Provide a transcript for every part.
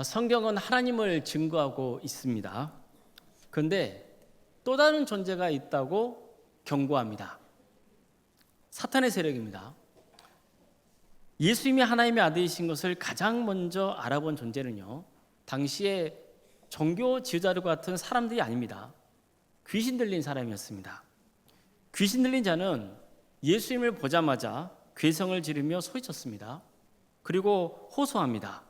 성경은 하나님을 증거하고 있습니다. 그런데 또 다른 존재가 있다고 경고합니다. 사탄의 세력입니다. 예수님이 하나님의 아들이신 것을 가장 먼저 알아본 존재는요, 당시에 종교 지도자들과 같은 사람들이 아닙니다. 귀신 들린 사람이었습니다. 귀신 들린 자는 예수님을 보자마자 괴성을 지르며 소리쳤습니다. 그리고 호소합니다.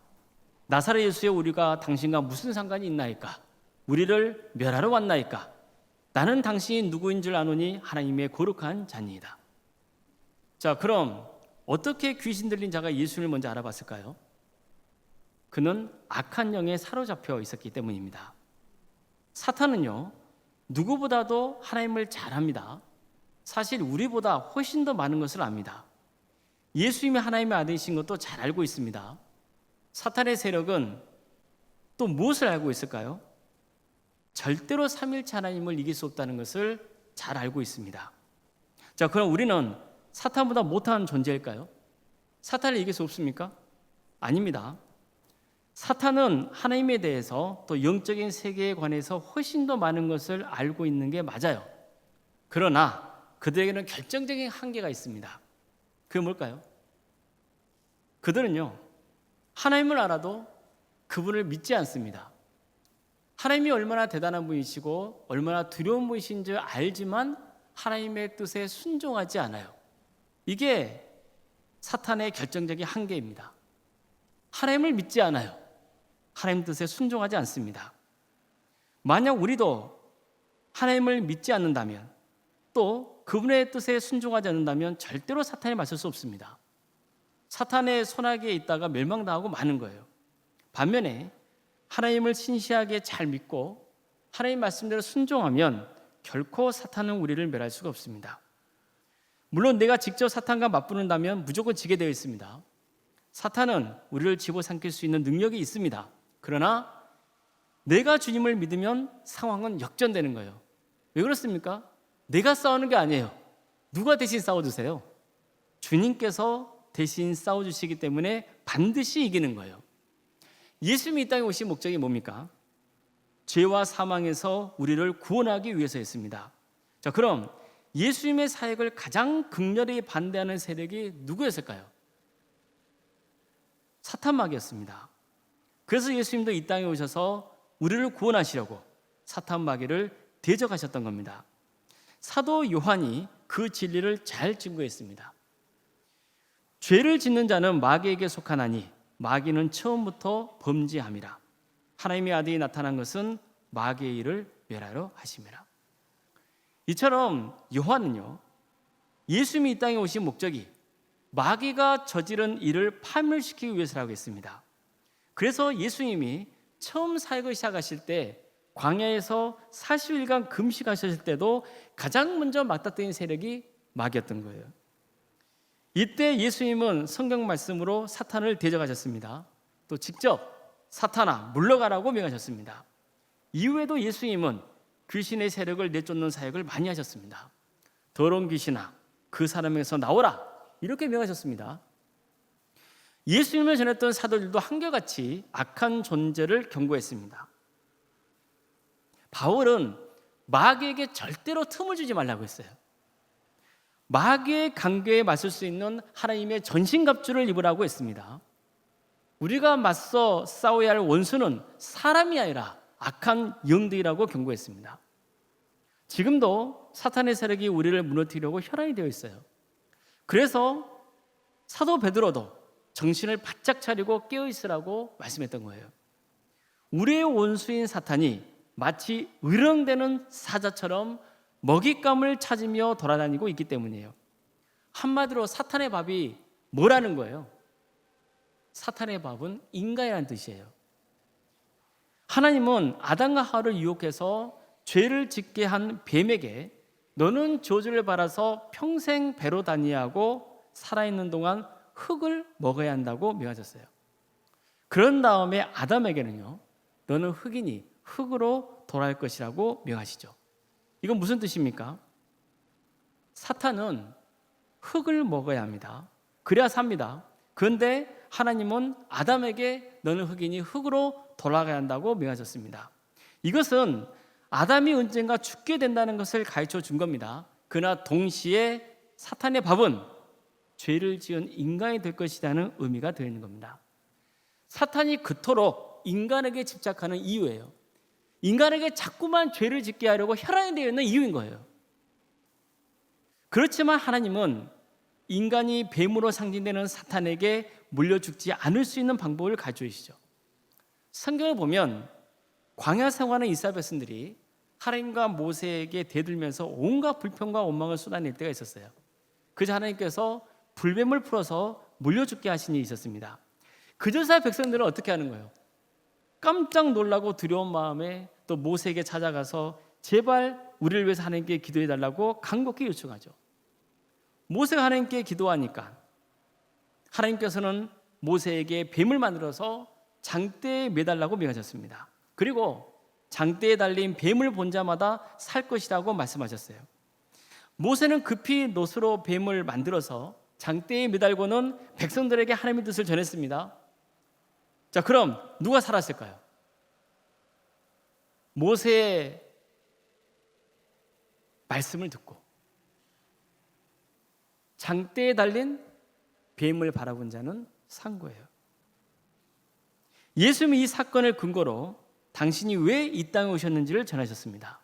나사렛 예수여, 우리가 당신과 무슨 상관이 있나이까? 우리를 멸하러 왔나이까? 나는 당신이 누구인 줄 아노니 하나님의 거룩한 자니이다. 자, 그럼 어떻게 귀신 들린 자가 예수님을 먼저 알아봤을까요? 그는 악한 영에 사로잡혀 있었기 때문입니다. 사탄은요, 누구보다도 하나님을 잘 압니다. 사실 우리보다 훨씬 더 많은 것을 압니다. 예수님이 하나님의 아들이신 것도 잘 알고 있습니다. 사탄의 세력은 또 무엇을 알고 있을까요? 절대로 삼위일체 하나님을 이길 수 없다는 것을 잘 알고 있습니다. 자, 그럼 우리는 사탄보다 못한 존재일까요? 사탄을 이길 수 없습니까? 아닙니다. 사탄은 하나님에 대해서 또 영적인 세계에 관해서 훨씬 더 많은 것을 알고 있는 게 맞아요. 그러나 그들에게는 결정적인 한계가 있습니다. 그게 뭘까요? 그들은요, 하나님을 알아도 그분을 믿지 않습니다. 하나님이 얼마나 대단한 분이시고 얼마나 두려운 분이신 줄 알지만 하나님의 뜻에 순종하지 않아요. 이게 사탄의 결정적인 한계입니다. 하나님을 믿지 않아요. 하나님 뜻에 순종하지 않습니다. 만약 우리도 하나님을 믿지 않는다면, 또 그분의 뜻에 순종하지 않는다면 절대로 사탄에 맞설 수 없습니다. 사탄의 손아귀에 있다가 멸망당하고 마는 거예요. 반면에 하나님을 신실하게 잘 믿고 하나님 말씀대로 순종하면 결코 사탄은 우리를 멸할 수가 없습니다. 물론 내가 직접 사탄과 맞붙는다면 무조건 지게 되어 있습니다. 사탄은 우리를 집어삼킬 수 있는 능력이 있습니다. 그러나 내가 주님을 믿으면 상황은 역전되는 거예요. 왜 그렇습니까? 내가 싸우는 게 아니에요. 누가 대신 싸워주세요? 주님께서 대신 싸워주시기 때문에 반드시 이기는 거예요. 예수님이 이 땅에 오신 목적이 뭡니까? 죄와 사망에서 우리를 구원하기 위해서였습니다. 자, 그럼 예수님의 사역을 가장 극렬히 반대하는 세력이 누구였을까요? 사탄마귀였습니다. 그래서 예수님도 이 땅에 오셔서 우리를 구원하시려고 사탄마귀를 대적하셨던 겁니다. 사도 요한이 그 진리를 잘 증거했습니다. 죄를 짓는 자는 마귀에게 속하나니 마귀는 처음부터 범죄함이라. 하나님의 아들이 나타난 것은 마귀의 일을 멸하러 하심이라. 이처럼 요한은요, 예수님이 이 땅에 오신 목적이 마귀가 저지른 일을 파멸시키기 위해서라고 했습니다. 그래서 예수님이 처음 사역을 시작하실 때 광야에서 40일간 금식하셨을 때도 가장 먼저 맞닥뜨린 세력이 마귀였던 거예요. 이때 예수님은 성경 말씀으로 사탄을 대적하셨습니다. 또 직접 사탄아 물러가라고 명하셨습니다. 이후에도 예수님은 귀신의 세력을 내쫓는 사역을 많이 하셨습니다. 더러운 귀신아 그 사람에게서 나오라 이렇게 명하셨습니다. 예수님을 전했던 사도들도 한결같이 악한 존재를 경고했습니다. 바울은 마귀에게 절대로 틈을 주지 말라고 했어요. 마귀의 강교에 맞설 수 있는 하나님의 전신갑주를 입으라고 했습니다. 우리가 맞서 싸워야 할 원수는 사람이 아니라 악한 영들이라고 경고했습니다. 지금도 사탄의 세력이 우리를 무너뜨리려고 혈안이 되어 있어요. 그래서 사도 베드로도 정신을 바짝 차리고 깨어있으라고 말씀했던 거예요. 우리의 원수인 사탄이 마치 으렁대는 사자처럼 먹잇감을 찾으며 돌아다니고 있기 때문이에요. 한마디로 사탄의 밥이 뭐라는 거예요? 사탄의 밥은 인간이라는 뜻이에요. 하나님은 아담과 하와를 유혹해서 죄를 짓게 한 뱀에게 너는 저주를 받아서 평생 배로 다니야 하고 살아있는 동안 흙을 먹어야 한다고 명하셨어요. 그런 다음에 아담에게는요, 너는 흙이니 흙으로 돌아갈 것이라고 명하시죠. 이건 무슨 뜻입니까? 사탄은 흙을 먹어야 합니다. 그래야 삽니다. 그런데 하나님은 아담에게 너는 흙이니 흙으로 돌아가야 한다고 명하셨습니다. 이것은 아담이 언젠가 죽게 된다는 것을 가르쳐 준 겁니다. 그러나 동시에 사탄의 밥은 죄를 지은 인간이 될 것이라는 의미가 되어 있는 겁니다. 사탄이 그토록 인간에게 집착하는 이유예요. 인간에게 자꾸만 죄를 짓게 하려고 혈안이 되어 있는 이유인 거예요. 그렇지만 하나님은 인간이 뱀으로 상징되는 사탄에게 물려 죽지 않을 수 있는 방법을 가르쳐 주시죠. 성경을 보면 광야 생활하는 이스라엘 백성들이 하나님과 모세에게 대들면서 온갖 불평과 원망을 쏟아낼 때가 있었어요. 그래서 하나님께서 불뱀을 풀어서 물려 죽게 하신 일이 있었습니다. 그저사 백성들은 어떻게 하는 거예요? 깜짝 놀라고 두려운 마음에 또 모세에게 찾아가서 제발 우리를 위해서 하나님께 기도해 달라고 간곡히 요청하죠. 모세가 하나님께 기도하니까 하나님께서는 모세에게 뱀을 만들어서 장대에 매달라고 명하셨습니다. 그리고 장대에 달린 뱀을 본 자마다 살 것이라고 말씀하셨어요. 모세는 급히 놋으로 뱀을 만들어서 장대에 매달고는 백성들에게 하나님의 뜻을 전했습니다. 자, 그럼 누가 살았을까요? 모세의 말씀을 듣고 장대에 달린 뱀을 바라본 자는 산 거예요. 예수님이 이 사건을 근거로 당신이 왜 이 땅에 오셨는지를 전하셨습니다.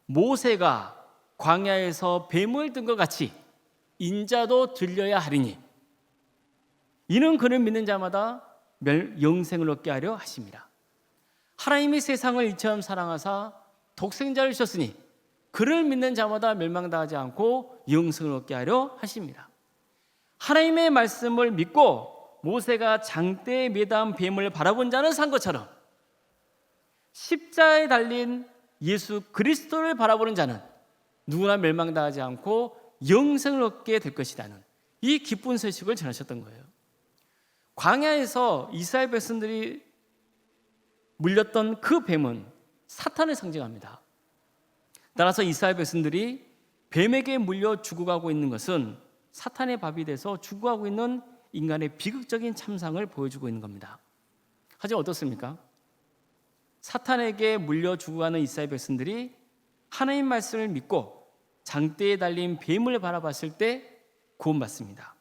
모세가 광야에서 뱀을 든 것 같이 인자도 들려야 하리니 이는 그를 믿는 자마다 영생을 얻게 하려 하십니다. 하나님이 세상을 이처럼 사랑하사 독생자를 주셨으니 그를 믿는 자마다 멸망당하지 않고 영생을 얻게 하려 하십니다. 하나님의 말씀을 믿고 모세가 장대에 매단 뱀을 바라본 자는 산 것처럼 십자가에 달린 예수 그리스도를 바라보는 자는 누구나 멸망당하지 않고 영생을 얻게 될 것이라는 이 기쁜 소식을 전하셨던 거예요. 광야에서 이스라엘 백성들이 물렸던 그 뱀은 사탄을 상징합니다. 따라서 이스라엘 백성들이 뱀에게 물려 죽어가고 있는 것은 사탄의 밥이 돼서 죽어가고 있는 인간의 비극적인 참상을 보여주고 있는 겁니다. 하지만 어떻습니까? 사탄에게 물려 죽어가는 이스라엘 백성들이 하나님 말씀을 믿고 장대에 달린 뱀을 바라봤을 때 구원받습니다.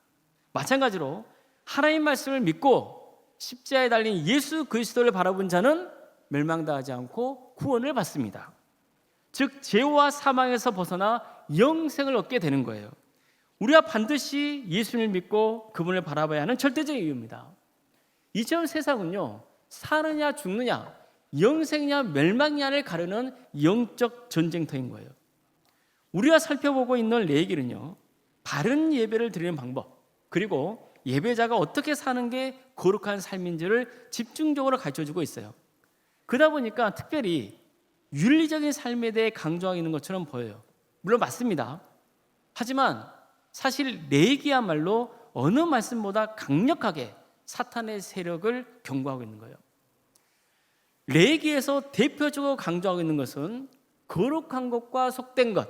마찬가지로 하나님 말씀을 믿고 십자가에 달린 예수 그리스도를 바라본 자는 멸망당하지 않고 구원을 받습니다. 즉 죄와 사망에서 벗어나 영생을 얻게 되는 거예요. 우리가 반드시 예수님을 믿고 그분을 바라봐야 하는 절대적인 이유입니다. 이처럼 세상은요, 사느냐 죽느냐, 영생이냐 멸망이냐를 가르는 영적 전쟁터인 거예요. 우리가 살펴보고 있는 레위기는요, 바른 예배를 드리는 방법, 그리고 예배자가 어떻게 사는 게 거룩한 삶인지를 집중적으로 가르쳐주고 있어요. 그러다 보니까 특별히 윤리적인 삶에 대해 강조하고 있는 것처럼 보여요. 물론 맞습니다. 하지만 사실 레위기야말로 어느 말씀보다 강력하게 사탄의 세력을 경고하고 있는 거예요. 레위기에서 대표적으로 강조하고 있는 것은 거룩한 것과 속된 것,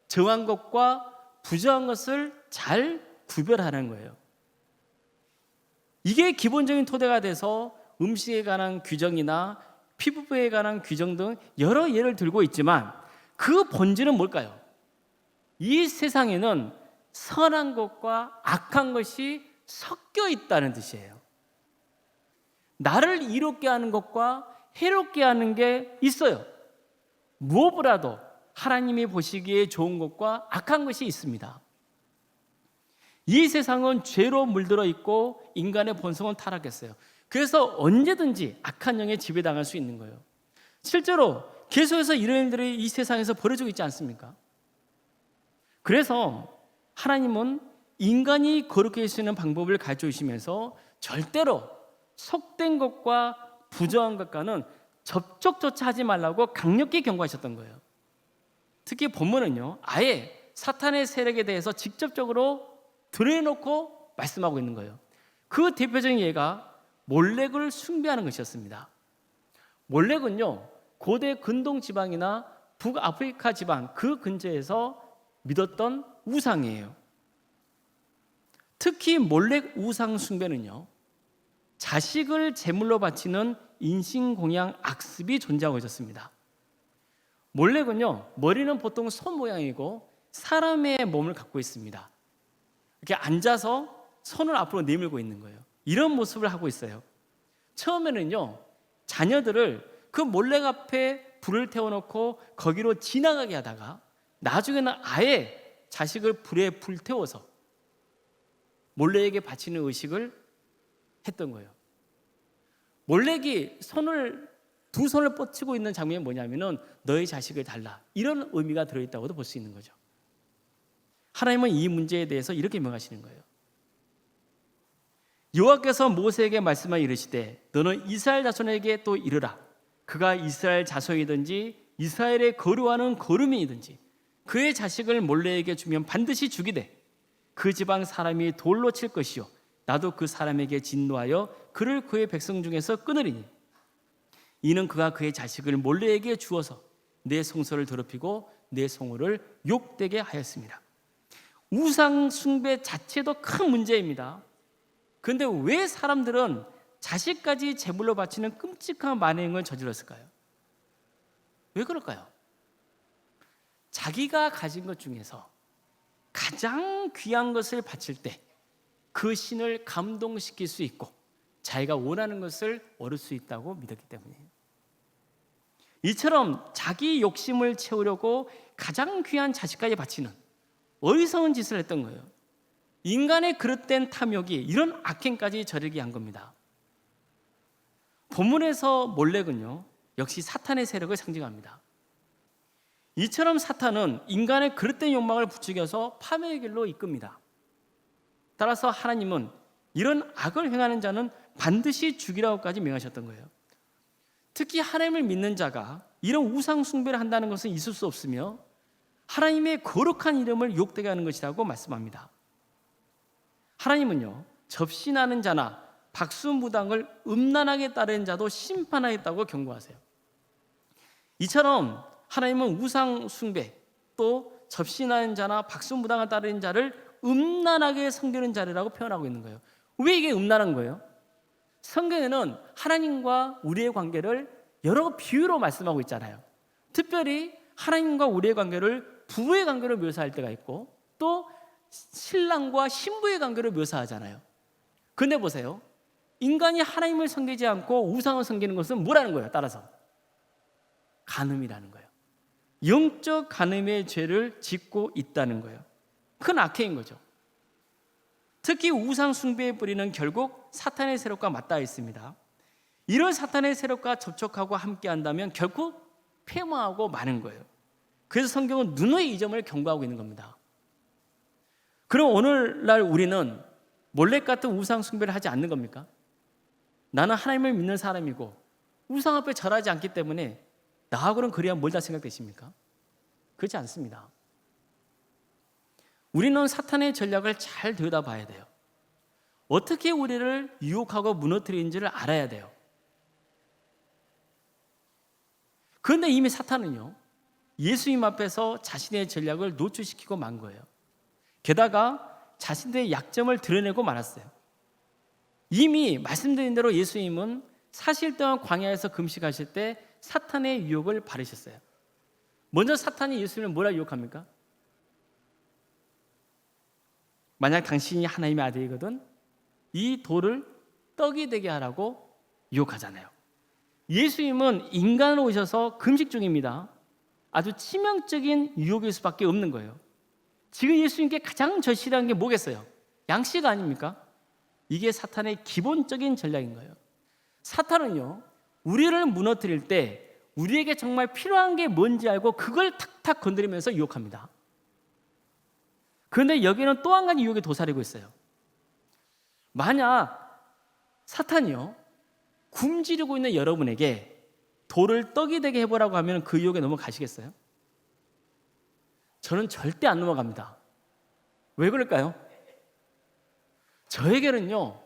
정한 것과 부정한 것을 잘 구별하는 거예요. 이게 기본적인 토대가 돼서 음식에 관한 규정이나 피부에 관한 규정 등 여러 예를 들고 있지만 그 본질은 뭘까요? 이 세상에는 선한 것과 악한 것이 섞여 있다는 뜻이에요. 나를 이롭게 하는 것과 해롭게 하는 게 있어요. 무엇보다도 하나님이 보시기에 좋은 것과 악한 것이 있습니다. 이 세상은 죄로 물들어 있고 인간의 본성은 타락했어요. 그래서 언제든지 악한 영에 지배당할 수 있는 거예요. 실제로 계속해서 이런 일들이 이 세상에서 벌어지고 있지 않습니까? 그래서 하나님은 인간이 거룩해질 수 있는 방법을 가르쳐 주시면서 절대로 속된 것과 부정한 것과는 접촉조차 하지 말라고 강력히 경고하셨던 거예요. 특히 본문은요, 아예 사탄의 세력에 대해서 직접적으로 드러내놓고 말씀하고 있는 거예요. 그 대표적인 예가 몰렉을 숭배하는 것이었습니다. 몰렉은요, 고대 근동 지방이나 북아프리카 지방 그 근처에서 믿었던 우상이에요. 특히 몰렉 우상 숭배는요, 자식을 제물로 바치는 인신공양 악습이 존재하고 있었습니다. 몰렉은요, 머리는 보통 소 모양이고 사람의 몸을 갖고 있습니다. 이렇게 앉아서 손을 앞으로 내밀고 있는 거예요. 이런 모습을 하고 있어요. 처음에는요, 자녀들을 그 몰렉 앞에 불을 태워놓고 거기로 지나가게 하다가 나중에는 아예 자식을 불에 불태워서 몰렉에게 바치는 의식을 했던 거예요. 몰렉이 두 손을 뻗치고 있는 장면이 뭐냐면은 너의 자식을 달라, 이런 의미가 들어있다고도 볼 수 있는 거죠. 하나님은 이 문제에 대해서 이렇게 명하시는 거예요. 여호와께서 모세에게 말씀하여 이르시되 너는 이스라엘 자손에게 또 이르라. 그가 이스라엘 자손이든지 이스라엘에 거류하는 거류민이든지 그의 자식을 몰렉에게 주면 반드시 죽이되 그 지방 사람이 돌로 칠 것이요 나도 그 사람에게 진노하여 그를 그의 백성 중에서 끊으리니 이는 그가 그의 자식을 몰렉에게 주어서 내 성소를 더럽히고 내 성호를 욕되게 하였습니다. 우상 숭배 자체도 큰 문제입니다. 그런데 왜 사람들은 자식까지 제물로 바치는 끔찍한 만행을 저질렀을까요? 왜 그럴까요? 자기가 가진 것 중에서 가장 귀한 것을 바칠 때 그 신을 감동시킬 수 있고 자기가 원하는 것을 얻을 수 있다고 믿었기 때문이에요. 이처럼 자기 욕심을 채우려고 가장 귀한 자식까지 바치는 어리석은 짓을 했던 거예요. 인간의 그릇된 탐욕이 이런 악행까지 저르게 한 겁니다. 본문에서 몰렉은요, 역시 사탄의 세력을 상징합니다. 이처럼 사탄은 인간의 그릇된 욕망을 부추겨서 파멸의 길로 이끕니다. 따라서 하나님은 이런 악을 행하는 자는 반드시 죽이라고까지 명하셨던 거예요. 특히 하나님을 믿는 자가 이런 우상 숭배를 한다는 것은 있을 수 없으며 하나님의 거룩한 이름을 욕되게 하는 것이라고 말씀합니다. 하나님은요, 접신하는 자나 박수무당을 음란하게 따르는 자도 심판하겠다고 경고하세요. 이처럼 하나님은 우상 숭배 또 접신하는 자나 박수무당을 따르는 자를 음란하게 섬기는 자리라고 표현하고 있는 거예요. 왜 이게 음란한 거예요? 성경에는 하나님과 우리의 관계를 여러 비유로 말씀하고 있잖아요. 특별히 하나님과 우리의 관계를 부부의 관계로 묘사할 때가 있고 또 신랑과 신부의 관계로 묘사하잖아요. 그런데 보세요. 인간이 하나님을 섬기지 않고 우상을 섬기는 것은 뭐라는 거예요? 따라서 간음이라는 거예요. 영적 간음의 죄를 짓고 있다는 거예요. 큰 악행인 거죠. 특히 우상 숭배의 뿌리는 결국 사탄의 세력과 맞닿아 있습니다. 이런 사탄의 세력과 접촉하고 함께 한다면 결국 폐망하고 마는 거예요. 그래서 성경은 눈의 이 점을 경고하고 있는 겁니다. 그럼 오늘날 우리는 몰렉 같은 우상 숭배를 하지 않는 겁니까? 나는 하나님을 믿는 사람이고 우상 앞에 절하지 않기 때문에 나하고는 그래야 멀다 생각되십니까? 그렇지 않습니다. 우리는 사탄의 전략을 잘 들여다봐야 돼요. 어떻게 우리를 유혹하고 무너뜨리는지를 알아야 돼요. 그런데 이미 사탄은요, 예수님 앞에서 자신의 전략을 노출시키고 만 거예요. 게다가 자신의 약점을 드러내고 말았어요. 이미 말씀드린 대로 예수님은 40일 동안 광야에서 금식하실 때 사탄의 유혹을 받으셨어요. 먼저 사탄이 예수님을 뭐라 유혹합니까? 만약 당신이 하나님의 아들이거든 이 돌을 떡이 되게 하라고 유혹하잖아요. 예수님은 인간으로 오셔서 금식 중입니다. 아주 치명적인 유혹일 수밖에 없는 거예요. 지금 예수님께 가장 절실한 게 뭐겠어요? 양식 아닙니까? 이게 사탄의 기본적인 전략인 거예요. 사탄은요, 우리를 무너뜨릴 때 우리에게 정말 필요한 게 뭔지 알고 그걸 탁탁 건드리면서 유혹합니다. 그런데 여기는 또 한 가지 유혹이 도사리고 있어요. 만약 사탄이요, 굶주리고 있는 여러분에게 돌을 떡이 되게 해보라고 하면 그 유혹에 넘어가시겠어요? 저는 절대 안 넘어갑니다. 왜 그럴까요? 저에게는요,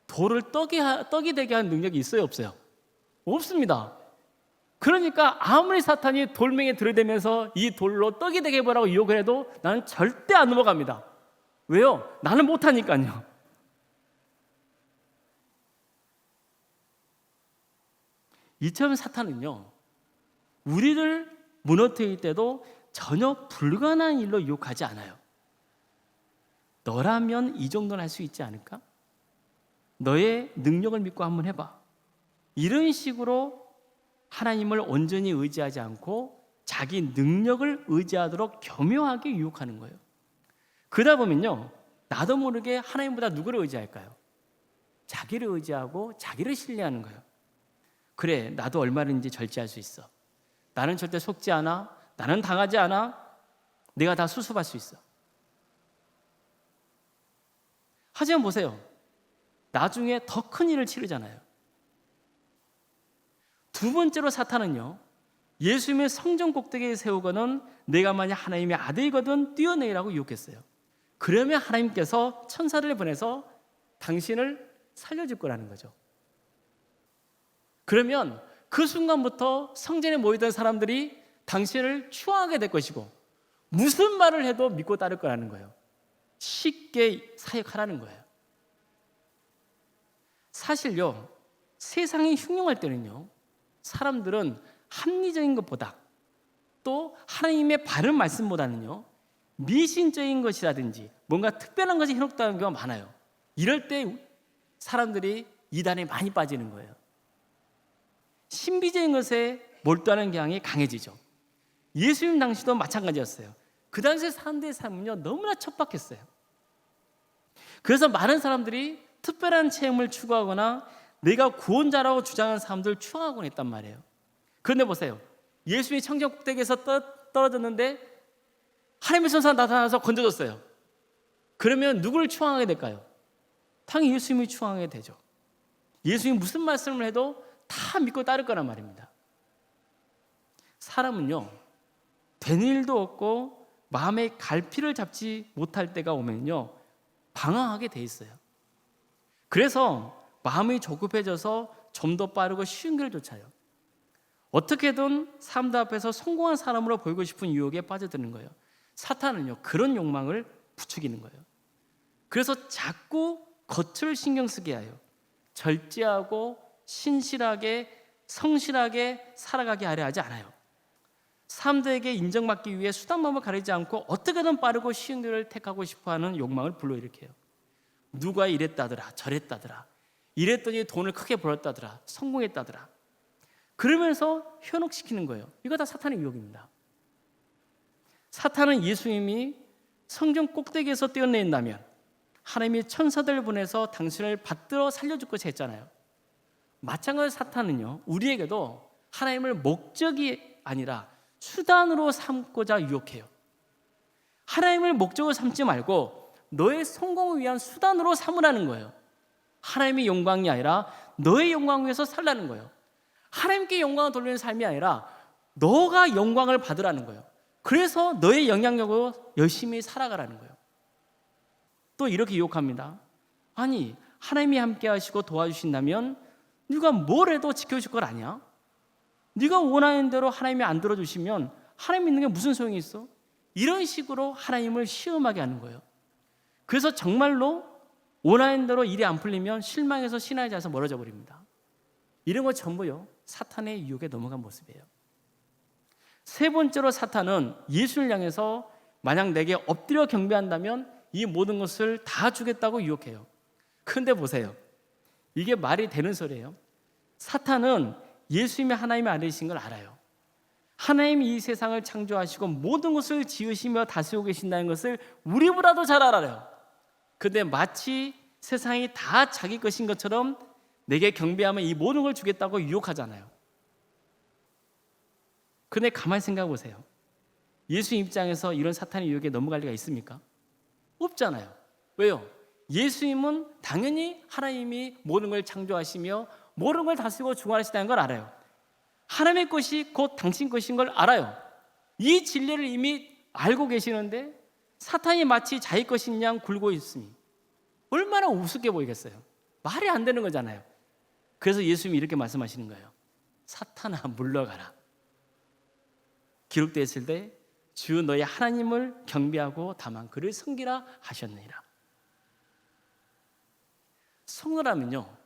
돌을 떡이 되게 하는 능력이 있어요, 없어요? 없습니다. 그러니까 아무리 사탄이 돌멩이에 들이대면서 이 돌로 떡이 되게 해보라고 유혹을 해도 나는 절대 안 넘어갑니다. 왜요? 나는 못하니까요. 이처럼 사탄은요, 우리를 무너뜨릴 때도 전혀 불가능한 일로 유혹하지 않아요. 너라면 이 정도는 할 수 있지 않을까? 너의 능력을 믿고 한번 해봐. 이런 식으로 하나님을 온전히 의지하지 않고 자기 능력을 의지하도록 교묘하게 유혹하는 거예요. 그러다 보면요, 나도 모르게 하나님보다 누구를 의지할까요? 자기를 의지하고 자기를 신뢰하는 거예요. 그래, 나도 얼마든지 절제할 수 있어. 나는 절대 속지 않아. 나는 당하지 않아. 내가 다 수습할 수 있어. 하지만 보세요. 나중에 더 큰 일을 치르잖아요. 두 번째로 사탄은요, 예수님의 성전 꼭대기에 세우고는 내가 만약 하나님의 아들이거든 뛰어내리라고 유혹했어요. 그러면 하나님께서 천사를 보내서 당신을 살려줄 거라는 거죠. 그러면 그 순간부터 성전에 모이던 사람들이 당신을 추앙하게 될 것이고 무슨 말을 해도 믿고 따를 거라는 거예요. 쉽게 사역하라는 거예요. 사실요, 세상이 흉흉할 때는요, 사람들은 합리적인 것보다 또 하나님의 바른 말씀보다는요, 미신적인 것이라든지 뭔가 특별한 것이 현혹되는 경우가 많아요. 이럴 때 사람들이 이단에 많이 빠지는 거예요. 신비적인 것에 몰두하는 경향이 강해지죠. 예수님 당시도 마찬가지였어요. 그 당시에 사람들의 삶은요, 너무나 척박했어요. 그래서 많은 사람들이 특별한 체험을 추구하거나 내가 구원자라고 주장하는 사람들을 추앙하곤 했단 말이에요. 그런데 보세요. 예수님이 성전 꼭대기에서 떨어졌는데 하나님의 천사가 나타나서 건져줬어요. 그러면 누구를 추앙하게 될까요? 당연히 예수님을 추앙하게 되죠. 예수님이 무슨 말씀을 해도 다 믿고 따를 거란 말입니다. 사람은요, 된 일도 없고 마음의 갈피를 잡지 못할 때가 오면요, 방황하게 돼 있어요. 그래서 마음이 조급해져서 좀 더 빠르고 쉬운 길을 쫓아요. 어떻게든 사람들 앞에서 성공한 사람으로 보이고 싶은 유혹에 빠져드는 거예요. 사탄은요, 그런 욕망을 부추기는 거예요. 그래서 자꾸 겉을 신경 쓰게 해요. 절제하고 신실하게 성실하게 살아가게 하려 하지 않아요. 사람들에게 인정받기 위해 수단 방법을 가리지 않고 어떻게든 빠르고 쉬운 길을 택하고 싶어하는 욕망을 불러일으켜요. 누가 이랬다더라 저랬다더라, 이랬더니 돈을 크게 벌었다더라, 성공했다더라, 그러면서 현혹시키는 거예요. 이거 다 사탄의 유혹입니다. 사탄은 예수님이 성전 꼭대기에서 뛰어내린다면 하나님이 천사들을 보내서 당신을 받들어 살려줄 것이 했잖아요. 마찬가지로 사탄은요, 우리에게도 하나님을 목적이 아니라 수단으로 삼고자 유혹해요. 하나님을 목적으로 삼지 말고 너의 성공을 위한 수단으로 삼으라는 거예요. 하나님의 영광이 아니라 너의 영광을 위해서 살라는 거예요. 하나님께 영광을 돌리는 삶이 아니라 너가 영광을 받으라는 거예요. 그래서 너의 영향력으로 열심히 살아가라는 거예요. 또 이렇게 유혹합니다. 아니, 하나님이 함께 하시고 도와주신다면 네가 뭘 해도 지켜줄 걸 아냐? 네가 원하는 대로 하나님이 안 들어주시면 하나님 믿는 게 무슨 소용이 있어? 이런 식으로 하나님을 시험하게 하는 거예요. 그래서 정말로 원하는 대로 일이 안 풀리면 실망해서 신앙의 자리에서 멀어져 버립니다. 이런 거 전부요, 사탄의 유혹에 넘어간 모습이에요. 세 번째로 사탄은 예수를 향해서 만약 내게 엎드려 경배한다면 이 모든 것을 다 주겠다고 유혹해요. 그런데 보세요. 이게 말이 되는 소리예요. 사탄은 예수님이 하나님의 아들이신 걸 알아요. 하나님이 이 세상을 창조하시고 모든 것을 지으시며 다스리고 계신다는 것을 우리보다도 잘 알아요. 그런데 마치 세상이 다 자기 것인 것처럼 내게 경배하면 이 모든 걸 주겠다고 유혹하잖아요. 그런데 가만히 생각해 보세요. 예수 입장에서 이런 사탄의 유혹에 넘어갈 리가 있습니까? 없잖아요. 왜요? 예수님은 당연히 하나님이 모든 걸 창조하시며 모든 걸 다스리고 주관하시다는 걸 알아요. 하나님의 것이 곧 당신 것인 걸 알아요. 이 진리를 이미 알고 계시는데 사탄이 마치 자기 것인 양 굴고 있으니 얼마나 우습게 보이겠어요. 말이 안 되는 거잖아요. 그래서 예수님이 이렇게 말씀하시는 거예요. 사탄아, 물러가라. 기록되어 있을 때 주 너희 하나님을 경배하고 다만 그를 섬기라 하셨느니라. 성도라면요,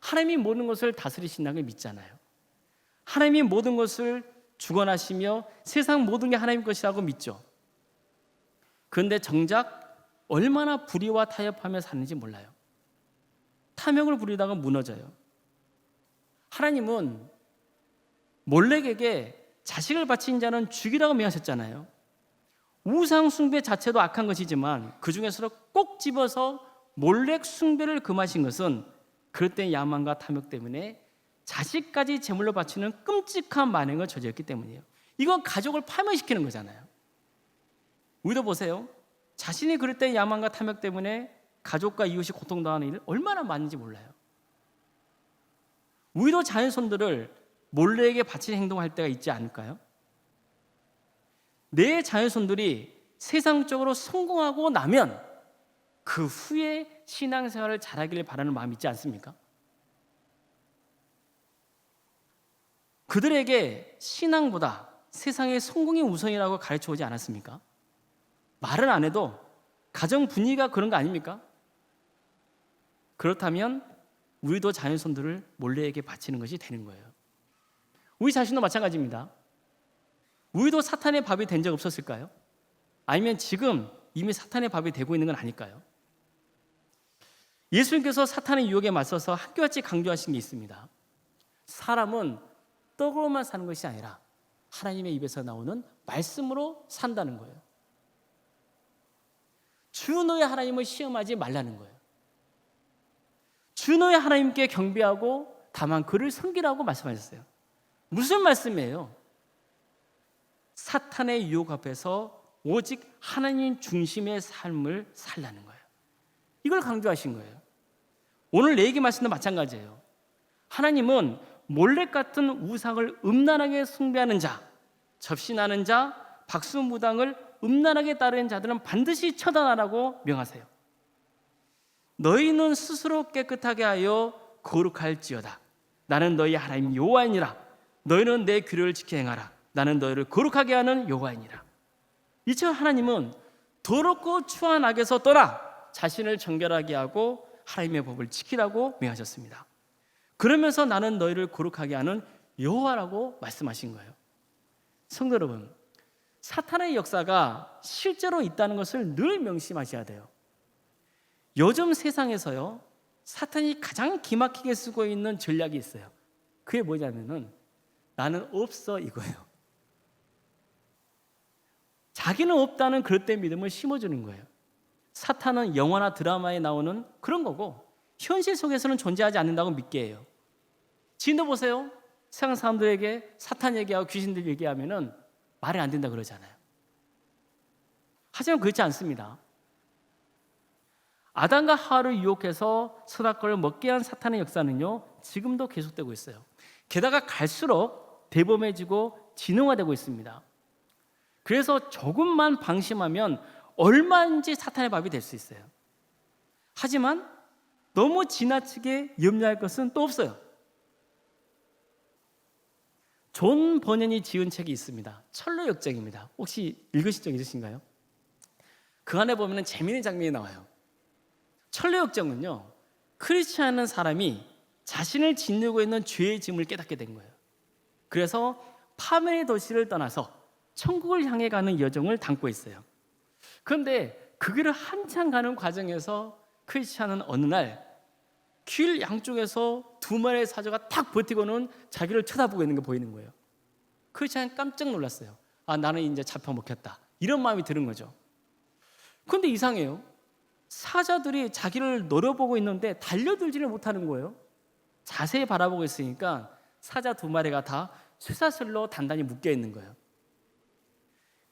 하나님이 모든 것을 다스리신다는 걸 믿잖아요. 하나님이 모든 것을 주관하시며 세상 모든 게 하나님 것이라고 믿죠. 그런데 정작 얼마나 불의와 타협하며 사는지 몰라요. 탐욕을 부리다가 무너져요. 하나님은 몰렉에게 자식을 바친 자는 죽이라고 명하셨잖아요. 우상 숭배 자체도 악한 것이지만 그 중에서도 꼭 집어서 몰렉 숭배를 금하신 것은 그릇된 야망과 탐욕 때문에 자식까지 제물로 바치는 끔찍한 만행을 저질렀기 때문이에요. 이건 가족을 파멸시키는 거잖아요. 우리도 보세요. 자신이 그릇된 야망과 탐욕 때문에 가족과 이웃이 고통당하는 일 얼마나 많은지 몰라요. 우리도 자녀손들을 몰래에게 바치는 행동을 할 때가 있지 않을까요? 내 자녀손들이 세상적으로 성공하고 나면 그 후에 신앙생활을 잘하기를 바라는 마음이 있지 않습니까? 그들에게 신앙보다 세상의 성공이 우선이라고 가르쳐 오지 않았습니까? 말은 안 해도 가정 분위기가 그런 거 아닙니까? 그렇다면 우리도 자녀손들을 몰래에게 바치는 것이 되는 거예요. 우리 자신도 마찬가지입니다. 우리도 사탄의 밥이 된 적 없었을까요? 아니면 지금 이미 사탄의 밥이 되고 있는 건 아닐까요? 예수님께서 사탄의 유혹에 맞서서 한결같이 강조하신 게 있습니다. 사람은 떡으로만 사는 것이 아니라 하나님의 입에서 나오는 말씀으로 산다는 거예요. 주 너의 하나님을 시험하지 말라는 거예요. 주 너의 하나님께 경배하고 다만 그를 섬기라고 말씀하셨어요. 무슨 말씀이에요? 사탄의 유혹 앞에서 오직 하나님 중심의 삶을 살라는 거예요. 이걸 강조하신 거예요. 오늘 내 얘기 말씀도 마찬가지예요. 하나님은 몰렉 같은 우상을 음란하게 숭배하는 자, 접신하는 자, 박수무당을 음란하게 따르는 자들은 반드시 처단하라고 명하세요. 너희는 스스로 깨끗하게 하여 거룩할지어다. 나는 너희 하나님 여호와이니라. 너희는 내 규례를 지켜 행하라. 나는 너희를 거룩하게 하는 여호와이니라. 이처럼 하나님은 더럽고 추한 악에서 떠나 자신을 정결하게 하고 하나님의 법을 지키라고 명하셨습니다. 그러면서 나는 너희를 거룩하게 하는 여호와라고 말씀하신 거예요. 성도 여러분, 사탄의 역사가 실제로 있다는 것을 늘 명심하셔야 돼요. 요즘 세상에서요, 사탄이 가장 기막히게 쓰고 있는 전략이 있어요. 그게 뭐냐면은 나는 없어 이거예요. 자기는 없다는 그릇된 믿음을 심어주는 거예요. 사탄은 영화나 드라마에 나오는 그런 거고 현실 속에서는 존재하지 않는다고 믿게 해요. 지금도 보세요. 세상 사람들에게 사탄 얘기하고 귀신들 얘기하면은 말이 안 된다 그러잖아요. 하지만 그렇지 않습니다. 아담과 하와를 유혹해서 선악과를 먹게 한 사탄의 역사는요, 지금도 계속되고 있어요. 게다가 갈수록 대범해지고 지능화되고 있습니다. 그래서 조금만 방심하면 얼마든지 사탄의 밥이 될 수 있어요. 하지만 너무 지나치게 염려할 것은 또 없어요. 존 버년이 지은 책이 있습니다. 철로역정입니다. 혹시 읽으신 적 있으신가요? 그 안에 보면 재미있는 장면이 나와요. 철로역정은요, 크리스찬한 사람이 자신을 짓누르고 있는 죄의 짐을 깨닫게 된 거예요. 그래서 파멸의 도시를 떠나서 천국을 향해 가는 여정을 담고 있어요. 그런데 그 길을 한참 가는 과정에서 크리스찬은 어느 날 길 양쪽에서 두 마리의 사자가 탁 버티고는 자기를 쳐다보고 있는 게 보이는 거예요. 크리스찬은 깜짝 놀랐어요. 아, 나는 이제 잡혀먹혔다. 이런 마음이 드는 거죠. 그런데 이상해요. 사자들이 자기를 노려보고 있는데 달려들지를 못하는 거예요. 자세히 바라보고 있으니까 사자 두 마리가 다 쇠사슬로 단단히 묶여 있는 거예요.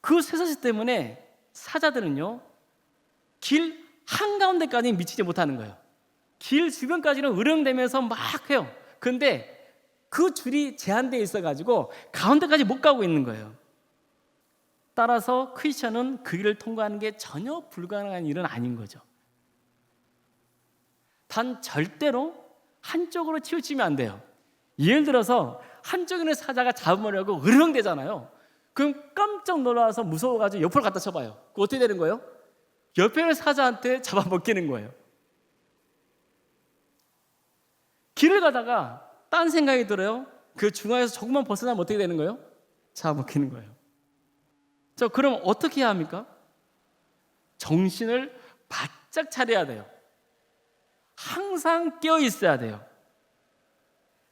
그 쇠사슬 때문에 사자들은요, 길 한가운데까지 미치지 못하는 거예요. 길 주변까지는 으렁대면서 막 해요. 그런데 그 줄이 제한되어 있어가지고 가운데까지 못 가고 있는 거예요. 따라서 크리스천은 그 길을 통과하는 게 전혀 불가능한 일은 아닌 거죠. 단 절대로 한쪽으로 치우치면 안 돼요. 예를 들어서 한쪽에는 사자가 잡으려고 으렁대잖아요. 그럼 깜짝 놀라서 무서워가지고 옆으로 갖다 쳐봐요. 그럼 어떻게 되는 거예요? 옆에 있는 사자한테 잡아먹히는 거예요. 길을 가다가 딴 생각이 들어요. 그 중앙에서 조금만 벗어나면 어떻게 되는 거예요? 잡아먹히는 거예요. 자, 그럼 어떻게 해야 합니까? 정신을 바짝 차려야 돼요. 항상 깨어 있어야 돼요.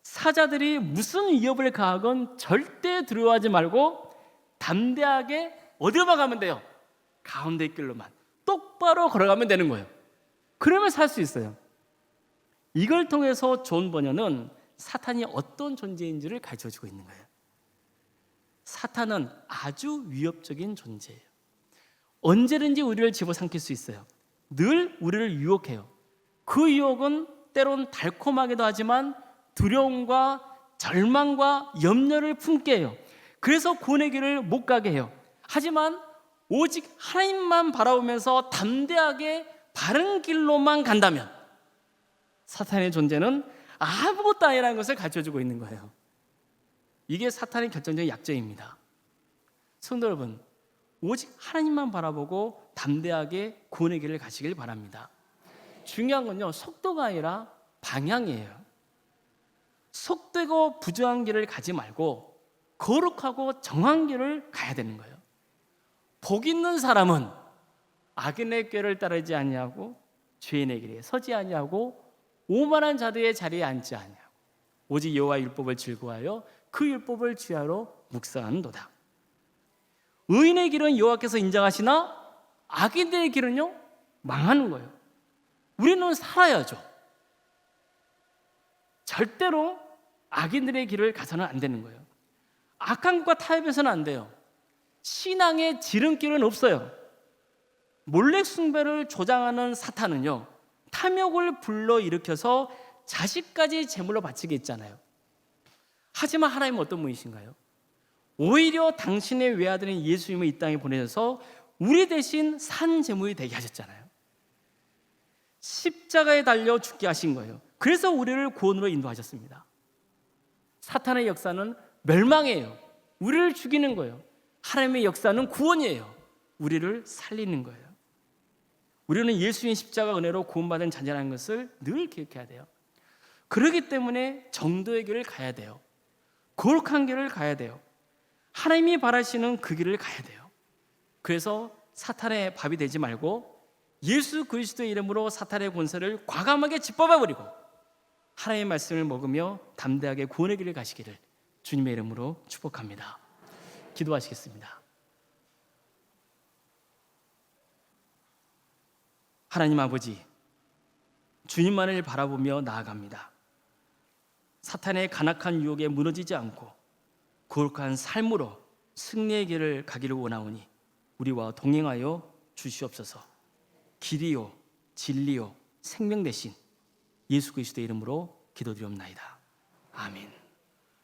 사자들이 무슨 위협을 가하건 절대 두려워하지 말고 담대하게 어디로만 가면 돼요? 가운데 길로만 똑바로 걸어가면 되는 거예요. 그러면 살 수 있어요. 이걸 통해서 존 버녀는 사탄이 어떤 존재인지를 가르쳐주고 있는 거예요. 사탄은 아주 위협적인 존재예요. 언제든지 우리를 집어삼킬 수 있어요. 늘 우리를 유혹해요. 그 유혹은 때론 달콤하기도 하지만 두려움과 절망과 염려를 품게 해요. 그래서 구원의 길을 못 가게 해요. 하지만 오직 하나님만 바라보면서 담대하게 바른 길로만 간다면 사탄의 존재는 아무것도 아니라는 것을 가르쳐주고 있는 거예요. 이게 사탄의 결정적인 약점입니다. 성도 여러분, 오직 하나님만 바라보고 담대하게 구원의 길을 가시길 바랍니다. 중요한 건요, 속도가 아니라 방향이에요. 속되고 부정한 길을 가지 말고 거룩하고 정한 길을 가야 되는 거예요. 복 있는 사람은 악인의 꾀를 따르지 아니하고 죄인의 길에 서지 아니하고 오만한 자들의 자리에 앉지 아니하고 오직 여호와의 율법을 즐거워하여 그 율법을 주야로 묵상하는도다. 의인의 길은 여호와께서 인정하시나 악인들의 길은요 망하는 거예요. 우리는 살아야죠. 절대로 악인들의 길을 가서는 안 되는 거예요. 악한 것과 타협해서는 안 돼요. 신앙의 지름길은 없어요. 몰래 숭배를 조장하는 사탄은요, 탐욕을 불러일으켜서 자식까지 제물로 바치게 했잖아요. 하지만 하나님은 어떤 분이신가요? 오히려 당신의 외아들인 예수님을 이 땅에 보내셔서 우리 대신 산 제물이 되게 하셨잖아요. 십자가에 달려 죽게 하신 거예요. 그래서 우리를 구원으로 인도하셨습니다. 사탄의 역사는 멸망이에요. 우리를 죽이는 거예요. 하나님의 역사는 구원이에요. 우리를 살리는 거예요. 우리는 예수님의 십자가 은혜로 구원받은 자녀라는 것을 늘 기억해야 돼요. 그렇기 때문에 정도의 길을 가야 돼요. 거룩한 길을 가야 돼요. 하나님이 바라시는 그 길을 가야 돼요. 그래서 사탄의 밥이 되지 말고 예수 그리스도의 이름으로 사탄의 권세를 과감하게 짓밟아버리고 하나님의 말씀을 먹으며 담대하게 구원의 길을 가시기를 주님의 이름으로 축복합니다. 기도하시겠습니다. 하나님 아버지, 주님만을 바라보며 나아갑니다. 사탄의 간악한 유혹에 무너지지 않고 거룩한 삶으로 승리의 길을 가기를 원하오니 우리와 동행하여 주시옵소서. 길이요 진리요 생명 되신 예수 그리스도의 이름으로 기도드리옵나이다. 아멘.